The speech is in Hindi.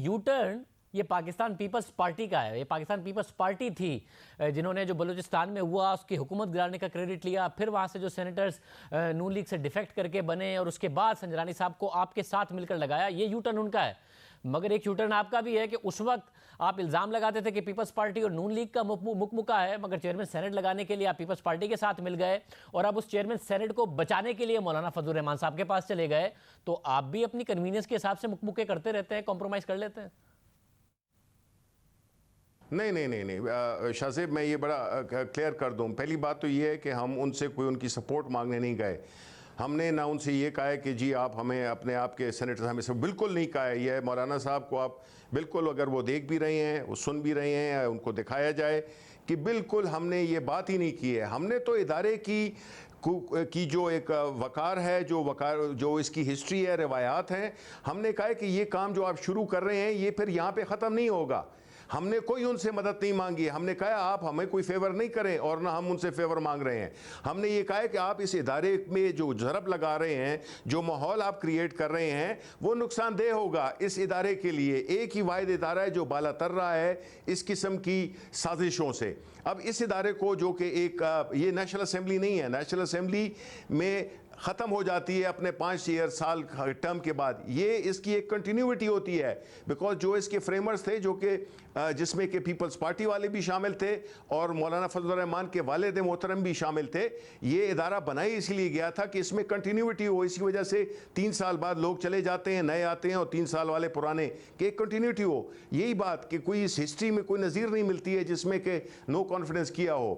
यू टर्न ये पाकिस्तान पीपल्स पार्टी का है। ये पाकिस्तान पीपल्स पार्टी थी जिन्होंने जो बलूचिस्तान में हुआ उसकी हुकूमत गिराने का क्रेडिट लिया। फिर वहाँ से जो सेनेटर्स नून लीग से डिफेक्ट करके बने और उसके बाद संजरानी साहब को आपके साथ मिलकर लगाया, ये यू टर्न उनका है। मगर एक यू टर्न आपका भी है कि उस वक्त आप इल्ज़ाम लगाते थे कि पीपल्स पार्टी और नून लीग का मुकमुका है, मगर चेयरमैन सेनेट लगाने के लिए आप पीपल्स पार्टी के साथ मिल गए और अब उस चेयरमैन सेनेट को बचाने के लिए मौलाना फजलुर रहमान साहब के पास चले गए। तो आप भी अपनी कन्वीनियंस के हिसाब से मुकमुके करते रहते हैं, कॉम्प्रोमाइज़ कर लेते हैं। नहीं नहीं नहीं नहीं शाहजेब, मैं ये बड़ा क्लियर कर दूं। पहली बात तो ये है कि हम उनसे कोई उनकी सपोर्ट मांगने नहीं गए। हमने ना उनसे ये कहा है कि जी आप हमें अपने आप के सेनेटर हमें सब बिल्कुल नहीं कहा है। ये मौलाना साहब को आप बिल्कुल, अगर वो देख भी रहे हैं, वो सुन भी रहे हैं, उनको दिखाया जाए कि बिल्कुल हमने ये बात ही नहीं की है। हमने तो इदारे की जो एक वकार है, जो इसकी हिस्ट्री है, रिवायात हैं, हमने कहा है कि ये काम जो आप शुरू कर रहे हैं ये फिर यहाँ पे ख़त्म नहीं होगा। हमने कोई उनसे मदद नहीं मांगी। हमने कहा आप हमें कोई फेवर नहीं करें और ना हम उनसे फेवर मांग रहे हैं। हमने ये कहा है कि आप इस इदारे में जो ज़रब लगा रहे हैं, जो माहौल आप क्रिएट कर रहे हैं, वो नुकसानदेह होगा इस इदारे के लिए। एक ही वाहिद इदारा है जो बाला तर रहा है इस किस्म की साजिशों से। अब इस इदारे को, जो कि एक ये नेशनल असम्बली नहीं है, नेशनल असम्बली में ख़त्म हो जाती है अपने 5 साल टर्म के बाद, ये इसकी एक कंटिन्यूटी होती है। बिकॉज जो इसके फ्रेमर्स थे, जो कि जिसमें कि पीपल्स पार्टी वाले भी शामिल थे और मौलाना फजलुर रहमान के वालिद मोहतरम भी शामिल थे, ये इदारा बनाई इसलिए गया था कि इसमें कंटिन्यूटी हो। इसी वजह से 3 साल बाद लोग चले जाते हैं, नए आते हैं, और 3 साल वाले पुराने, कि एक कंटिन्यूटी हो। यही बात कि कोई इस हिस्ट्री में कोई नज़ीर नहीं मिलती है जिसमें कि नो कॉन्फिडेंस किया हो।